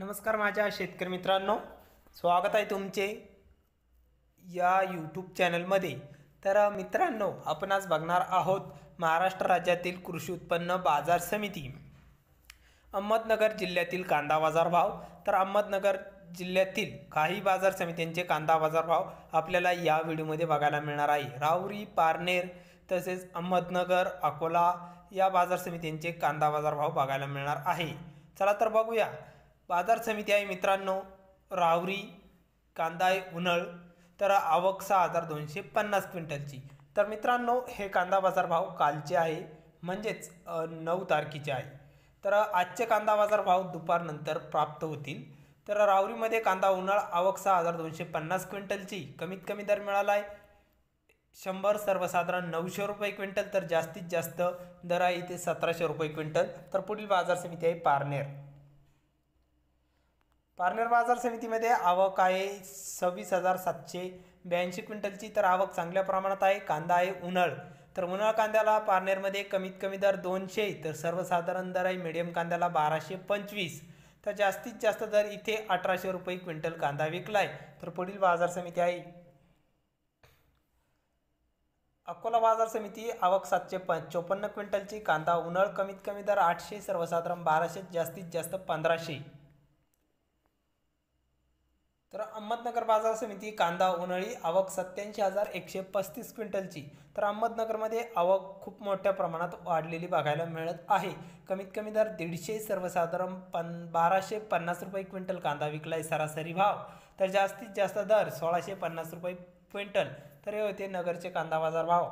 नमस्कार माझ्या शेतकरी मित्रांनो, स्वागत आहे तुमचे या यूट्यूब चॅनलमध्ये। तर मित्रांनो, आपण आज बघणार आहोत महाराष्ट्र राज्यातील कृषी उत्पन्न बाजार समिती अहमदनगर जिल्ह्यातील कांदा बाजार भाव। तर अहमदनगर जिल्ह्यातील काही बाजार समित्यांचे कांदा बाजार भाव आपल्याला या व्हिडिओमध्ये बघायला मिळणार आहे। राहुरी, पारनेर तसेच अहमदनगर, अकोला या बाजार समित्यांचे कांदा बाजार भाव बघायला मिळणार आहे। चला तर बघूया। बाजार समिती आहे मित्रांनो राहुरी, कांदा आहे उन्हळ, तर आवक 6250 क्विंटलची। तर मित्रांनो, हे कांदा बाजार भाव कालचे आहे, म्हणजेच 9 तारखेचे आहे। तर आजचे कांदा बाजार भाव दुपारनंतर प्राप्त होतील। तर राहुरीमध्ये कांदा उन्हळ आवक 6250 क्विंटलची, कमीत कमी दर मिळाला आहे 100, सर्वसाधारण 900 रुपये क्विंटल, तर जास्तीत जास्त दर आहे इथे 1700 रुपये क्विंटल। तर पुढील बाजार समिती आहे पारनेर। पारनेर बाजार समितीमध्ये आवक आहे 26782 क्विंटलची, तर आवक चांगल्या प्रमाणात आहे। कांदा आहे उन्हळ, तर उन्हळ कांद्याला पारनेरमध्ये कमीत कमी दर 200, तर सर्वसाधारण दर आहे मीडियम कांद्याला 1225, तर जास्तीत जास्त दर इथे 1800 रुपये क्विंटल कांदा विकलाय। तर पुढील बाजार समिती आहे अकोला बाजार समिती, आवक 754 क्विंटलची, कांदा उन्हळ कमीत कमी दर 800, सर्वसाधारण 1200, जास्तीत जास्त 1500। तर अहमदनगर बाजार समिती कांदा उन्हाळी, आवक 87135 क्विंटलची, तर अहमदनगरमध्ये आवक खूप मोठ्या प्रमाणात वाढलेली बघायला मिळत आहे। कमीत कमी दर 150, सर्वसाधारण 1250 रुपये क्विंटल कांदा विकलाय सरासरी भाव, तर जास्तीत जास्त दर 1650 रुपये क्विंटल। तर हे होते नगरचे कांदा बाजार भाव।